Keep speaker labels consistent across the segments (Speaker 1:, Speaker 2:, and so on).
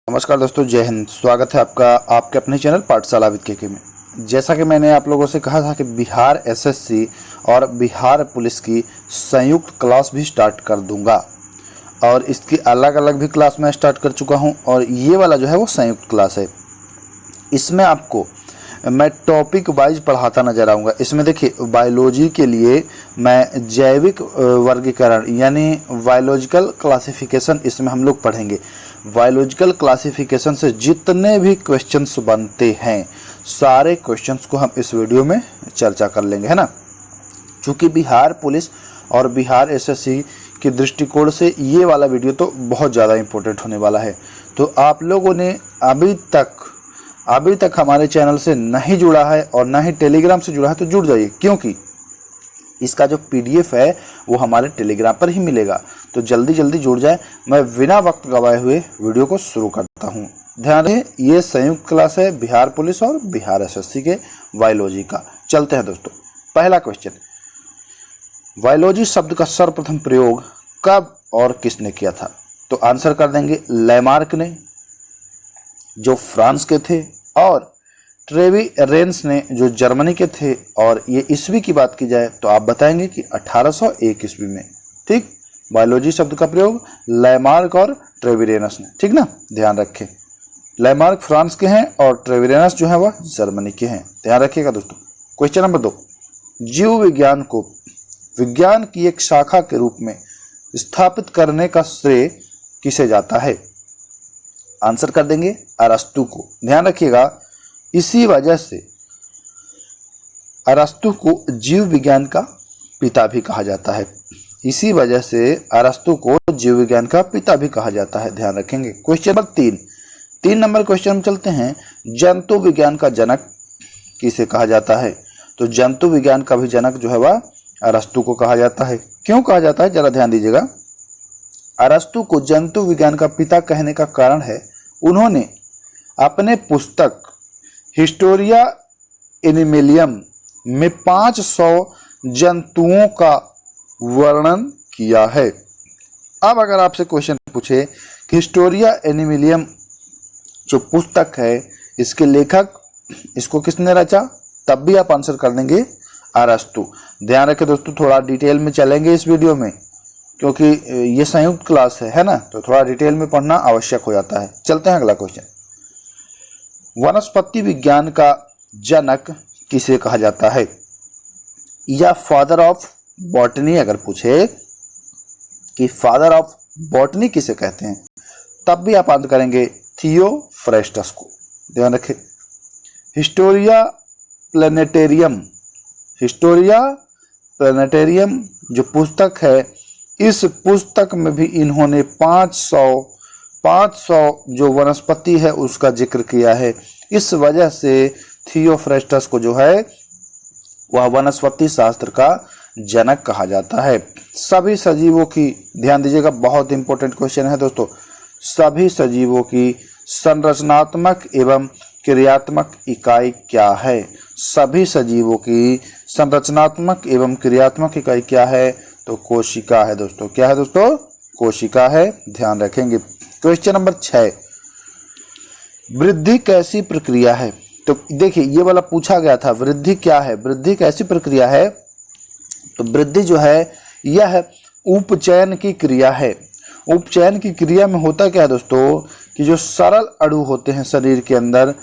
Speaker 1: नमस्कार दोस्तों, जय हिंद। स्वागत है आपका आपके अपने चैनल पाठशाला विद के में। जैसा कि मैंने आप लोगों से कहा था कि बिहार एसएससी और बिहार पुलिस की संयुक्त क्लास भी स्टार्ट कर दूंगा और इसकी अलग अलग भी क्लास मैं स्टार्ट कर चुका हूं और ये वाला जो है वो संयुक्त क्लास है। इसमें आपको मैं टॉपिक वाइज पढ़ाता नजर आऊँगा। इसमें देखिए, बायोलॉजी के लिए मैं जैविक वर्गीकरण यानी बायोलॉजिकल क्लासिफिकेशन इसमें हम लोग पढ़ेंगे। बायोलॉजिकल क्लासिफिकेशन से जितने भी क्वेश्चंस बनते हैं सारे क्वेश्चंस को हम इस वीडियो में चर्चा कर लेंगे, है ना। चूँकि बिहार पुलिस और बिहार एसएससी के दृष्टिकोण से ये वाला वीडियो तो बहुत ज़्यादा इम्पोर्टेंट होने वाला है। तो आप लोगों ने अभी तक हमारे चैनल से नहीं जुड़ा है और ना ही टेलीग्राम से जुड़ा है तो जुड़ जाइए, क्योंकि इसका जो पीडीएफ है वो हमारे टेलीग्राम पर ही मिलेगा। तो जल्दी जल्दी जुड़ जाए। मैं बिना वक्त गवाए हुए वीडियो को शुरू करता हूँ। ध्यान रहे, ये संयुक्त क्लास है बिहार पुलिस और बिहार एसएससी के बायोलॉजी का। चलते हैं दोस्तों। पहला क्वेश्चन, बायोलॉजी शब्द का सर्वप्रथम प्रयोग कब और किसने किया था? तो आंसर कर देंगे लैमार्क ने, जो फ्रांस के थे, और ट्रेविरेंस ने, जो जर्मनी के थे। और ये ईस्वी की बात की जाए तो आप बताएंगे कि 1801 ईस्वी में। ठीक, बायोलॉजी शब्द का प्रयोग लैमार्क और ट्रेविरेंस ने, ठीक ना, ध्यान रखें। लैमार्क फ्रांस के हैं और ट्रेविरेंस जो है वह जर्मनी के हैं, ध्यान रखिएगा दोस्तों। क्वेश्चन नंबर 2, जीव विज्ञान को विज्ञान की एक शाखा के रूप में स्थापित करने का श्रेय किसे जाता है? आंसर कर देंगे अरस्तु को। ध्यान रखिएगा, इसी वजह से अरस्तु को जीव विज्ञान का पिता भी कहा जाता है। इसी वजह से अरस्तु को जीव विज्ञान का पिता भी कहा जाता है, ध्यान रखेंगे। क्वेश्चन नंबर 3 नंबर क्वेश्चन में चलते हैं। जंतु विज्ञान का जनक किसे कहा जाता है? तो जंतु विज्ञान का भी जनक जो है वह अरस्तु को कहा जाता है। क्यों कहा जाता है, जरा ध्यान दीजिएगा। अरस्तु को जंतु विज्ञान का पिता कहने का कारण है, उन्होंने अपने पुस्तक हिस्टोरिया एनिमलियम में 500 जंतुओं का वर्णन किया है। अब अगर आपसे क्वेश्चन पूछे कि हिस्टोरिया एनिमलियम जो पुस्तक है, इसके लेखक, इसको किसने रचा, तब भी आप आंसर कर देंगे अरस्तु। ध्यान रखें दोस्तों, थोड़ा डिटेल में चलेंगे इस वीडियो में, क्योंकि ये संयुक्त क्लास है ना, तो थोड़ा डिटेल में पढ़ना आवश्यक हो जाता है। चलते हैं अगला क्वेश्चन। वनस्पति विज्ञान का जनक किसे कहा जाता है? या फादर ऑफ बॉटनी अगर पूछे कि फादर ऑफ बॉटनी किसे कहते हैं, तब भी आप आंसर करेंगे थियोफ्रेस्टस को। ध्यान रखें। हिस्टोरिया प्लेनेटेरियम जो पुस्तक है, इस पुस्तक में भी इन्होंने 500 जो वनस्पति है उसका जिक्र किया है। इस वजह से थियोफ्रेस्टस को जो है वह वनस्पति शास्त्र का जनक कहा जाता है। सभी सजीवों की, ध्यान दीजिएगा, बहुत इंपॉर्टेंट क्वेश्चन है दोस्तों। सभी सजीवों की संरचनात्मक एवं क्रियात्मक इकाई क्या है? सभी सजीवों की संरचनात्मक एवं क्रियात्मक इकाई क्या है? तो कोशिका है दोस्तों। क्या है दोस्तों? कोशिका है, ध्यान रखेंगे। क्वेश्चन नंबर 6, वृद्धि कैसी प्रक्रिया है? तो देखिए, ये वाला पूछा गया था, वृद्धि क्या है, वृद्धि कैसी प्रक्रिया है? तो वृद्धि जो है यह उपचयन की क्रिया है। उपचयन की क्रिया में होता क्या है दोस्तों, कि जो सरल अणु होते हैं शरीर के अंदर,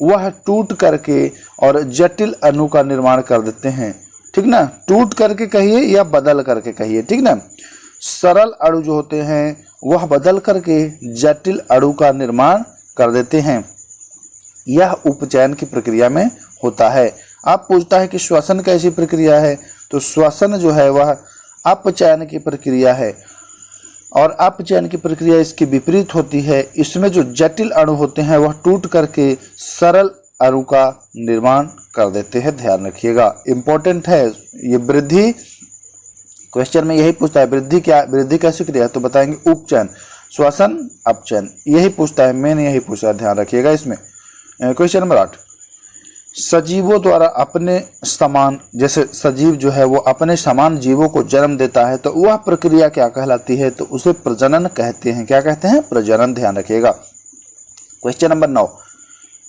Speaker 1: वह टूट करके और जटिल अणु का निर्माण कर देते हैं, ठीक ना। टूट करके कहिए या बदल करके कहिए, ठीक ना। सरल अणु जो होते हैं वह बदल करके जटिल अणु का निर्माण कर देते हैं। यह उपचयन की प्रक्रिया में होता है। आप पूछता है कि श्वसन कैसी प्रक्रिया है? तो श्वसन जो है वह अपचयन की प्रक्रिया है, और अपचयन की प्रक्रिया इसके विपरीत होती है। इसमें जो जटिल अणु होते हैं वह टूट करके सरल अणु का निर्माण कर देते हैं, ध्यान रखिएगा, इंपॉर्टेंट है ये। वृद्धि क्वेश्चन में यही पूछता है, वृद्धि कैसी क्रिया है? तो बताएंगे उपचयन, श्वसन, अपचयन, यही पूछता है, मेन यही पूछता है, ध्यान रखिएगा इसमें। क्वेश्चन नंबर 8, सजीवों द्वारा अपने समान, जैसे सजीव जो है वो अपने समान जीवों को जन्म देता है तो वह प्रक्रिया क्या कहलाती है? तो उसे प्रजनन कहते हैं। क्या कहते हैं? प्रजनन। ध्यान रखिएगा। क्वेश्चन नंबर 9,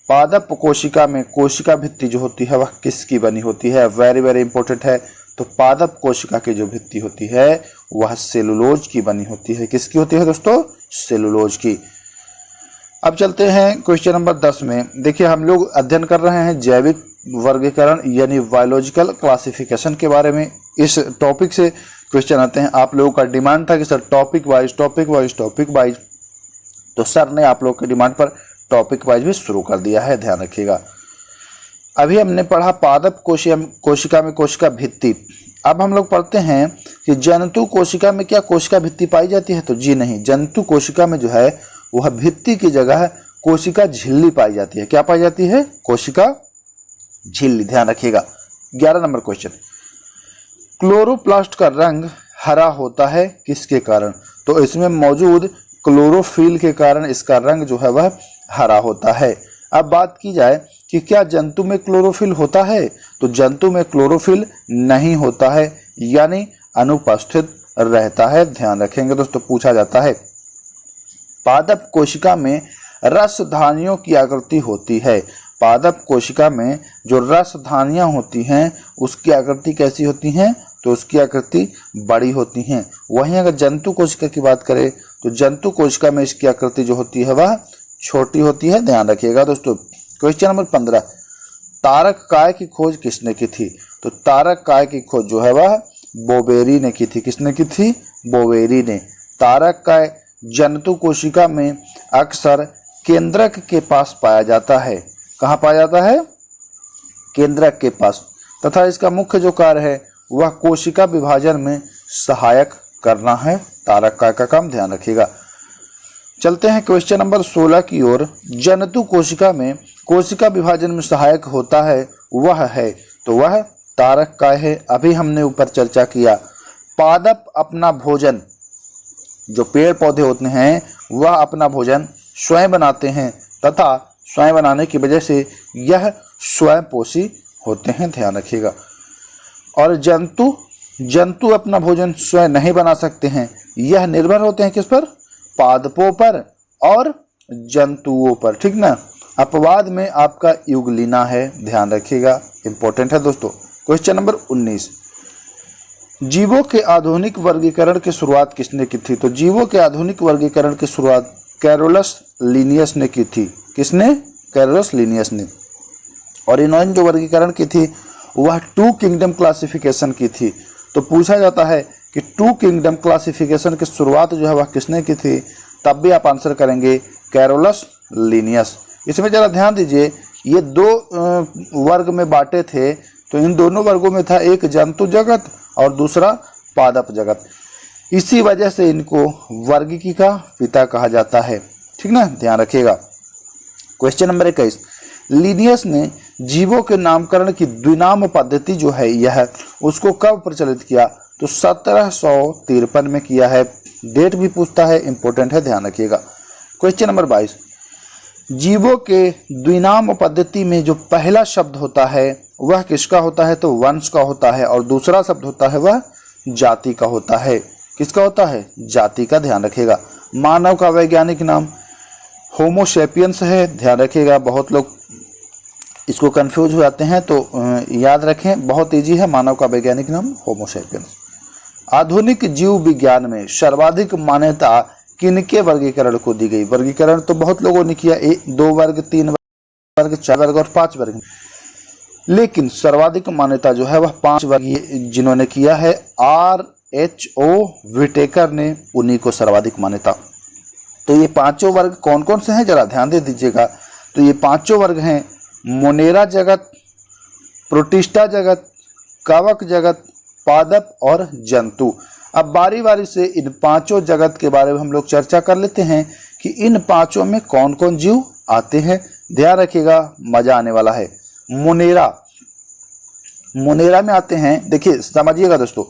Speaker 1: पादप कोशिका में कोशिका भित्ति जो होती है वह किसकी बनी होती है? वेरी वेरी इंपॉर्टेंट है। तो पादप कोशिका की जो भित्ति होती है वह सेलुलोज की बनी होती है। किसकी होती है दोस्तों? सेलुलोज की। अब चलते हैं क्वेश्चन नंबर 10 में। देखिए हम लोग अध्ययन कर रहे हैं जैविक वर्गीकरण यानी बायोलॉजिकल क्लासिफिकेशन के बारे में। इस टॉपिक से क्वेश्चन आते हैं। आप लोगों का डिमांड था कि सर टॉपिक वाइज, तो सर ने आप लोगों की डिमांड पर टॉपिक वाइज भी शुरू कर दिया है, ध्यान रखिएगा। अभी हमने पढ़ा पादप कोशिका में कोशिका भित्ति। अब हम लोग पढ़ते हैं कि जंतु कोशिका में क्या कोशिका भित्ति पाई जाती है? तो जी नहीं, जंतु कोशिका में जो है वह भित्ति की जगह कोशिका झिल्ली पाई जाती है। क्या पाई जाती है? कोशिका झिल्ली, ध्यान रखिएगा। 11 नंबर क्वेश्चन, क्लोरोप्लास्ट का रंग हरा होता है किसके कारण? तो इसमें मौजूद क्लोरोफिल के कारण इसका रंग जो है वह हरा होता है। अब बात की जाए कि क्या जंतु में क्लोरोफिल होता है? तो जंतु में क्लोरोफिल नहीं होता है, यानी अनुपस्थित रहता है। ध्यान रखेंगे दोस्तों, पूछा जाता है। पादप कोशिका में रसधानियों की आकृति होती है। पादप कोशिका में जो रसधानियां होती हैं उसकी आकृति कैसी होती हैं? तो उसकी आकृति बड़ी होती हैं। वहीं अगर जंतु कोशिका की बात करें तो जंतु कोशिका में इसकी आकृति जो होती है वह छोटी होती है, ध्यान रखिएगा दोस्तों। क्वेश्चन नंबर 15, तारक काय की खोज किसने की थी? तो तारक काय की खोज जो है वह बोवेरी ने की थी। किसने की थी? बोवेरी ने। तारक काय जंतु कोशिका में अक्सर केंद्रक के पास पाया जाता है। कहाँ पाया जाता है? केंद्रक के पास। तथा इसका मुख्य जो कार्य है वह कोशिका विभाजन में सहायक करना है। तारक काय का काम, ध्यान रखिएगा। चलते हैं क्वेश्चन नंबर 16 की ओर। जंतु कोशिका में कोशिका विभाजन में सहायक होता है वह है, तो वह तारक काय है। अभी हमने ऊपर चर्चा किया पादप अपना भोजन, जो पेड़ पौधे होते हैं वह अपना भोजन स्वयं बनाते हैं तथा स्वयं बनाने की वजह से यह स्वयं पोषी होते हैं, ध्यान रखिएगा। और जंतु अपना भोजन स्वयं नहीं बना सकते हैं। यह निर्भर होते हैं किस पर? पादपों पर और जंतुओं पर, ठीक ना। अपवाद में आपका युगलिना है, ध्यान रखिएगा, इंपॉर्टेंट है दोस्तों। क्वेश्चन नंबर 19, जीवों के आधुनिक वर्गीकरण की शुरुआत किसने की थी? तो जीवों के आधुनिक वर्गीकरण की शुरुआत कैरोलस लिनियस ने की थी। किसने? कैरोलस लिनियस ने। और इन्होंने जो वर्गीकरण की थी वह 2 किंगडम क्लासिफिकेशन की थी। तो पूछा जाता है कि 2 किंगडम क्लासिफिकेशन की शुरुआत जो है वह किसने की थी? तब भी आप आंसर करेंगे कैरोलस लिनियस। इसमें जरा ध्यान दीजिए, ये 2 वर्ग में बांटे थे। तो इन दोनों वर्गों में था एक जंतु जगत और दूसरा पादप जगत। इसी वजह से इनको वर्गीकी का पिता कहा जाता है, ठीक ना, ध्यान रखिएगा। क्वेश्चन नंबर 21, लिनियस ने जीवों के नामकरण की द्विनाम पद्धति जो है यह उसको कब प्रचलित किया? तो 1753 में किया है। डेट भी पूछता है, इंपॉर्टेंट है, ध्यान रखिएगा। क्वेश्चन नंबर 22, जीवों के द्विनाम पद्धति में जो पहला शब्द होता है वह किसका होता है? तो वंश का होता है। और दूसरा शब्द होता है वह जाति का होता है। किसका होता है? जाति का, ध्यान रखिएगा। मानव का वैज्ञानिक नाम होमोसेपियंस है, ध्यान रखिएगा। बहुत लोग इसको कंफ्यूज हो जाते हैं, तो याद रखें, बहुत इजी है। मानव का वैज्ञानिक नाम होमोसेपियंस। आधुनिक जीव विज्ञान में सर्वाधिक मान्यता किनके वर्गीकरण को दी गई? वर्गीकरण तो बहुत लोगों ने किया, 2 वर्ग, 3 वर्ग, 4 वर्ग और 5 वर्ग, लेकिन सर्वाधिक मान्यता जो है वह 5 वर्ग जिन्होंने किया है R.H.O. विटेकर ने, उन्हीं को सर्वाधिक मान्यता। तो ये 5 वर्ग कौन कौन से हैं जरा ध्यान दे दीजिएगा। तो ये 5 वर्ग हैं मोनेरा जगत, प्रोटिस्टा जगत, कवक जगत, पादप और जंतु। अब बारी बारी से इन 5 जगत के बारे में हम लोग चर्चा कर लेते हैं कि इन 5 में कौन कौन जीव आते हैं। ध्यान रखिएगा, मजा आने वाला है। मोनेरा में आते हैं, देखिए समझिएगा दोस्तों,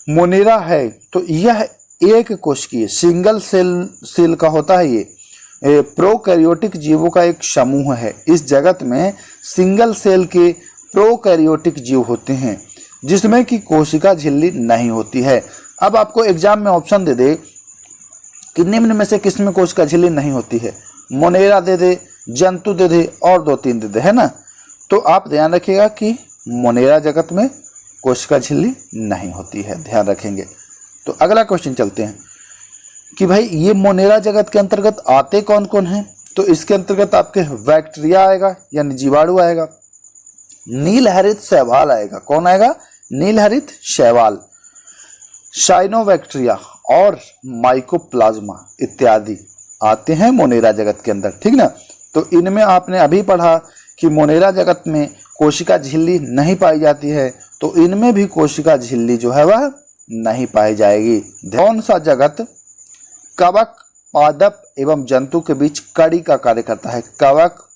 Speaker 1: मोनेरा है तो यह एक कोशिकीय सिंगल सेल का होता है। ये प्रोकैरियोटिक जीवों का एक समूह है। इस जगत में सिंगल सेल के प्रोकैरियोटिक जीव होते हैं जिसमें कि कोशिका झिल्ली नहीं होती है। अब आपको एग्जाम में ऑप्शन दे दे कि निम्न में से किस में कोशिका झिल्ली नहीं होती है, मोनेरा दे दे, जंतु दे दे और 2-3 दे दे, है ना। तो आप ध्यान रखिएगा कि मोनेरा जगत में कोशिका झिल्ली नहीं होती है, ध्यान रखेंगे। तो अगला क्वेश्चन चलते हैं कि भाई ये मोनेरा जगत के अंतर्गत आते कौन कौन हैं। तो इसके अंतर्गत आपके बैक्टीरिया आएगा यानी जीवाणु आएगा, नीलहरित शैवाल आएगा। कौन आएगा? नीलहरित शैवाल, साइनोबैक्टीरिया और माइकोप्लाज्मा इत्यादि आते हैं मोनेरा जगत के अंदर, ठीक ना। तो इनमें आपने अभी पढ़ा कि मोनेरा जगत में कोशिका झिल्ली नहीं पाई जाती है, तो इनमें भी कोशिका झिल्ली जो है वह नहीं पाई जाएगी। कौन सा जगत कवक, पादप एवं जंतु के बीच कड़ी का कार्य करता है? कवक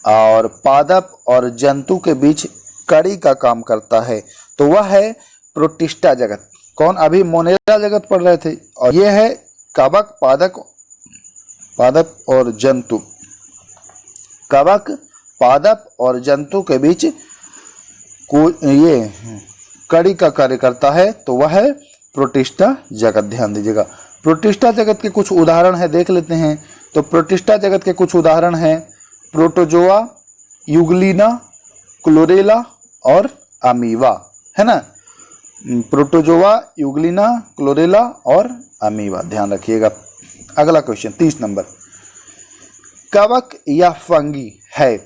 Speaker 1: और पादप और जंतु के बीच कड़ी का काम करता है, तो वह है प्रोटिस्टा जगत। कौन? अभी मोनेरा जगत पढ़ रहे थे, और यह है कवक, पादप और जंतु। कवक, पादप और जंतु के बीच ये कड़ी का कार्य करता है, तो वह है प्रोटिस्टा जगत। ध्यान दीजिएगा। प्रोटिस्टा जगत के कुछ उदाहरण है, देख लेते हैं। तो प्रोटिस्टा जगत के कुछ उदाहरण हैं प्रोटोजोआ, यूग्लिना, क्लोरेला और अमीबा, है ना। प्रोटोजोआ, यूग्लिना, क्लोरेला और अमीबा, ध्यान रखिएगा। अगला क्वेश्चन 30 नंबर, कवक या फंगी है।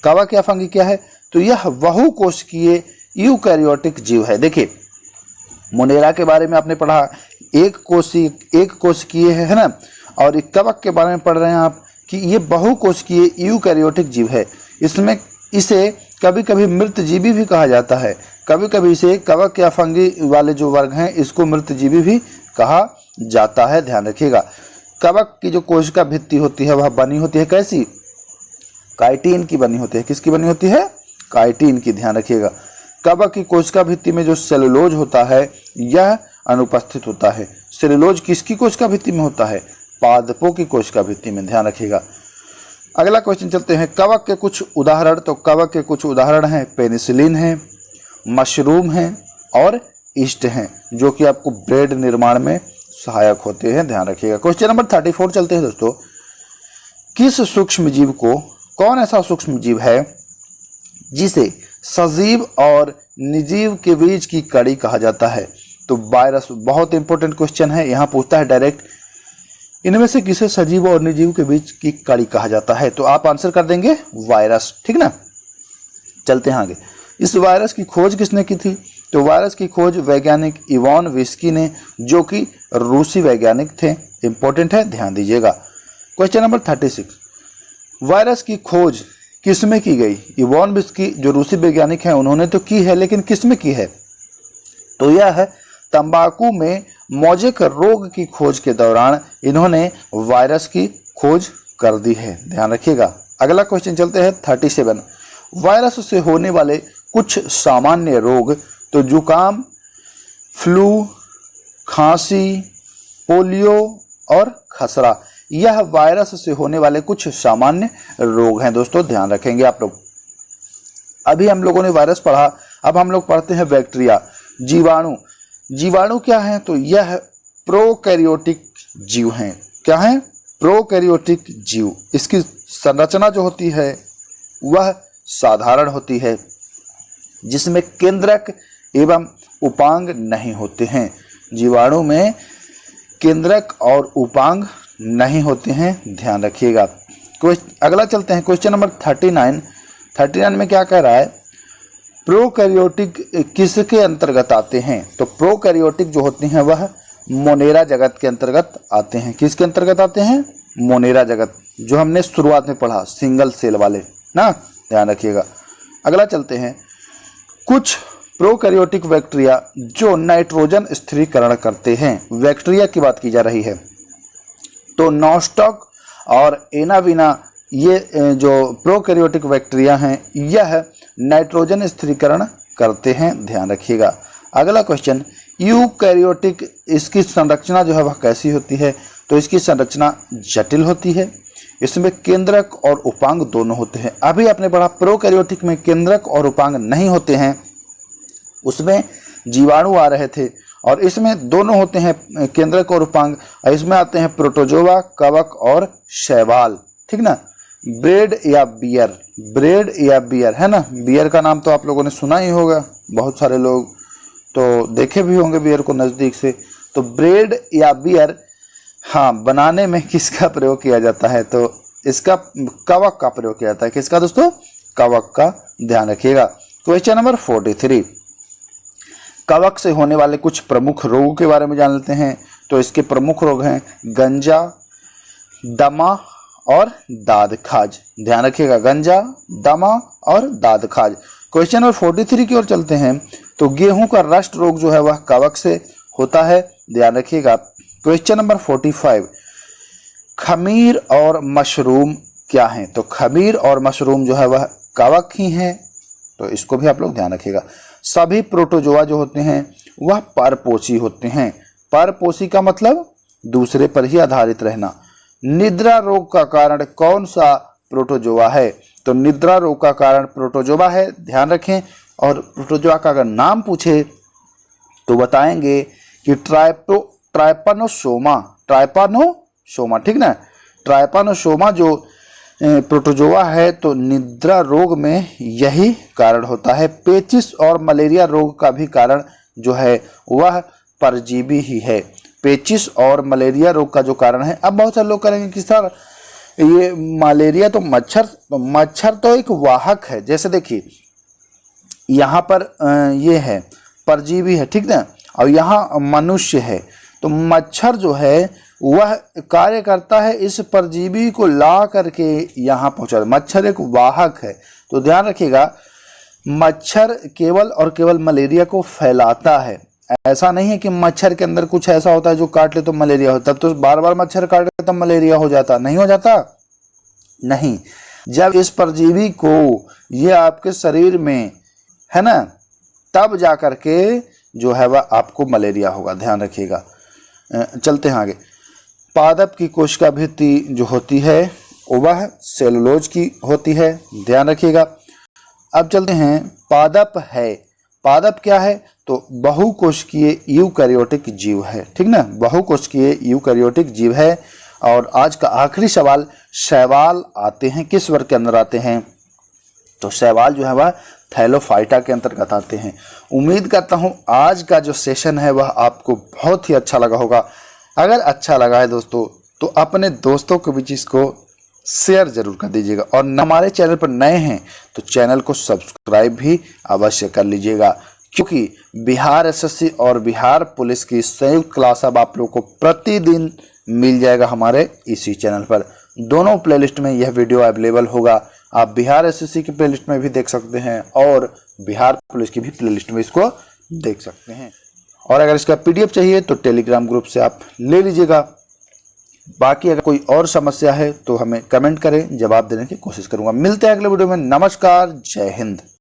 Speaker 1: कवक या फंगी क्या है? तो यह बहुकोशिकीय यूकैरियोटिक जीव है। देखिए, मोनेरा के बारे में आपने पढ़ा, एक कोशिकीय है ना। और एक कवक के बारे में पढ़ रहे हैं आप कि ये बहुकोशिकीय यूकैरियोटिक जीव है। इसे कभी कभी मृतजीवी भी कहा जाता है। कभी कभी इसे कवक या फंगी वाले जो वर्ग हैं इसको मृतजीवी भी कहा जाता है, ध्यान रखिएगा। कवक की जो कोशिका भित्ति होती है वह बनी होती है कैसी? काइटिन की बनी होती है। किसकी बनी होती है? काइटिन की, ध्यान रखिएगा। कवक की कोशिका भित्ति में जो सेलुलोज होता है यह अनुपस्थित होता है। सेलुलोज किसकी कोशिका भित्ति में होता है? पादपों की कोशिका भित्ति में, ध्यान रखिएगा। अगला क्वेश्चन चलते हैं, कवक के कुछ उदाहरण। तो कवक के कुछ उदाहरण हैं पेनिसिलिन है, मशरूम है और ईस्ट हैं, जो कि आपको ब्रेड निर्माण में सहायक होते हैं, ध्यान रखिएगा। क्वेश्चन नंबर 34 चलते हैं दोस्तों, किस सूक्ष्म जीव को, कौन ऐसा सूक्ष्म जीव है जिसे सजीव और निर्जीव के बीच की कड़ी कहा जाता है? तो वायरस, बहुत इंपॉर्टेंट क्वेश्चन है, यहाँ पूछता है डायरेक्ट, इनमें से किसे सजीव और निर्जीव के बीच की कड़ी कहा जाता है? तो आप आंसर कर देंगे वायरस, ठीक ना। चलते हैं आगे। इस वायरस की खोज किसने की थी? तो वायरस की खोज वैज्ञानिक इवान विस्की ने, जो कि रूसी वैज्ञानिक थे। इंपॉर्टेंट है, ध्यान दीजिएगा। क्वेश्चन नंबर 36, वायरस की खोज किसमें की गई? इवान विस्की जो रूसी वैज्ञानिक हैं उन्होंने तो की है, लेकिन किसमें की है? तो यह है तंबाकू में मोजेक रोग की खोज के दौरान इन्होंने वायरस की खोज कर दी है, ध्यान रखिएगा। अगला क्वेश्चन चलते हैं 37, वायरस से होने वाले कुछ सामान्य रोग। तो जुकाम, फ्लू, खांसी, पोलियो और खसरा, यह वायरस से होने वाले कुछ सामान्य रोग हैं दोस्तों, ध्यान रखेंगे आप लोग। अभी हम लोगों ने वायरस पढ़ा, अब हम लोग पढ़ते हैं बैक्टीरिया, जीवाणु। जीवाणु क्या है? तो यह प्रोकैरियोटिक जीव हैं। क्या है? प्रोकैरियोटिक जीव। इसकी संरचना जो होती है वह साधारण होती है, जिसमें केंद्रक एवं उपांग नहीं होते हैं। जीवाणु में केंद्रक और उपांग नहीं होते हैं, ध्यान रखिएगा। अगला चलते हैं क्वेश्चन नंबर 39 में क्या कह रहा है? प्रोकैरियोटिक किसके अंतर्गत आते हैं? तो प्रोकैरियोटिक जो होते हैं वह मोनेरा जगत के अंतर्गत आते हैं। किसके अंतर्गत आते हैं? मोनेरा जगत, जो हमने शुरुआत में पढ़ा, सिंगल सेल वाले ना, ध्यान रखिएगा। अगला चलते हैं, कुछ प्रोकैरियोटिक बैक्टीरिया जो नाइट्रोजन स्थिरीकरण करते हैं। बैक्टीरिया की बात की जा रही है, तो नॉस्टॉक और एनाविना, ये जो प्रोकैरियोटिक बैक्टीरिया हैं यह नाइट्रोजन स्थिरीकरण करते हैं, ध्यान रखिएगा। अगला क्वेश्चन, यूकैरियोटिक, इसकी संरचना जो है वह कैसी होती है? तो इसकी संरचना जटिल होती है, इसमें केंद्रक और उपांग दोनों होते हैं। अभी आपने पढ़ा प्रोकैरियोटिक में केंद्रक और उपांग नहीं होते हैं, उसमें जीवाणु आ रहे थे और इसमें दोनों होते हैं केंद्रक और उपांग, और इसमें आते हैं प्रोटोजोआ, कवक और शैवाल, ठीक ना। ब्रेड या बियर, ब्रेड या बियर है ना, बियर का नाम तो आप लोगों ने सुना ही होगा, बहुत सारे लोग तो देखे भी होंगे बियर को नज़दीक से। तो ब्रेड या बियर, हाँ, बनाने में किसका प्रयोग किया जाता है, तो इसका कवक का प्रयोग किया जाता है। किसका दोस्तों, कवक का, ध्यान रखिएगा। क्वेश्चन नंबर 43, कवक से होने वाले कुछ प्रमुख रोगों के बारे में जान लेते हैं। तो इसके प्रमुख रोग हैं गंजा, दमा और दाद खाज। ध्यान रखिएगा, गंजा, दमा और दाद खाज। क्वेश्चन नंबर 43 की ओर चलते हैं। तो गेहूं का रस्ट रोग जो है वह कवक से होता है, ध्यान रखिएगा। क्वेश्चन नंबर 45, खमीर और मशरूम क्या हैं, तो खमीर और मशरूम जो है वह कवक ही हैं, तो इसको भी आप लोग ध्यान रखिएगा। सभी प्रोटोजोआ जो होते हैं वह परपोषी होते हैं। परपोषी का मतलब दूसरे पर ही आधारित रहना। निद्रा रोग का कारण कौन सा प्रोटोजोआ है, तो निद्रा रोग का कारण प्रोटोजोआ है, ध्यान रखें। और प्रोटोजोआ का अगर नाम पूछे तो बताएंगे कि ट्राइपानोसोमा, ट्राइपानोसोमा, ठीक ना। ट्राइपानोसोमा जो प्रोटोजोआ है, तो निद्रा रोग में यही कारण होता है। पेचिस और मलेरिया रोग का भी कारण जो है वह परजीवी ही है। पेचिस और मलेरिया रोग का जो कारण है, अब बहुत सारे लोग करेंगे कि सर ये मलेरिया तो मच्छर तो एक वाहक है। जैसे देखिए यहाँ पर ये है परजीवी है, ठीक ना, और यहाँ मनुष्य है, तो मच्छर जो है वह कार्य करता है इस परजीवी को ला करके यहाँ पहुँचा। मच्छर एक वाहक है, तो ध्यान रखिएगा, मच्छर केवल और केवल मलेरिया को फैलाता है। ऐसा नहीं है कि मच्छर के अंदर कुछ ऐसा होता है जो काट ले तो मलेरिया होता, तब तो बार बार मच्छर काट ले तब मलेरिया हो जाता, नहीं हो जाता, नहीं। जब इस परजीवी को ये आपके शरीर में है ना, तब जा करके जो है वह आपको मलेरिया होगा, ध्यान रखिएगा। चलते हैं आगे। पादप की कोशिका भित्ति जो होती है वह सेलुलोज की होती है, ध्यान रखिएगा। अब चलते हैं, पादप है, पादप क्या है, तो बहुकोशिकीय यूकैरियोटिक जीव है, ठीक ना, बहुकोशिकीय यूकैरियोटिक जीव है। और आज का आखिरी सवाल, शैवाल आते हैं किस वर्ग के अंदर आते हैं, तो शैवाल जो है वह थैलोफाइटा के अंतर्गत आते हैं। उम्मीद करता हूं आज का जो सेशन है वह आपको बहुत ही अच्छा लगा होगा। अगर अच्छा लगा है दोस्तों तो अपने दोस्तों के बीच इसको शेयर जरूर कर दीजिएगा, और हमारे चैनल पर नए हैं तो चैनल को सब्सक्राइब भी अवश्य कर लीजिएगा, क्योंकि बिहार एसएससी और बिहार पुलिस की संयुक्त क्लास अब आप लोग को प्रतिदिन मिल जाएगा हमारे इसी चैनल पर। दोनों प्लेलिस्ट में यह वीडियो अवेलेबल होगा, आप बिहार एसएससी की प्लेलिस्ट में भी देख सकते हैं और बिहार पुलिस की भी प्लेलिस्ट में इसको देख सकते हैं। और अगर इसका पीडीएफ चाहिए तो टेलीग्राम ग्रुप से आप ले लीजिएगा। बाकी अगर कोई और समस्या है तो हमें कमेंट करें, जवाब देने की कोशिश करूंगा। मिलते हैं अगले वीडियो में। नमस्कार, जय हिंद।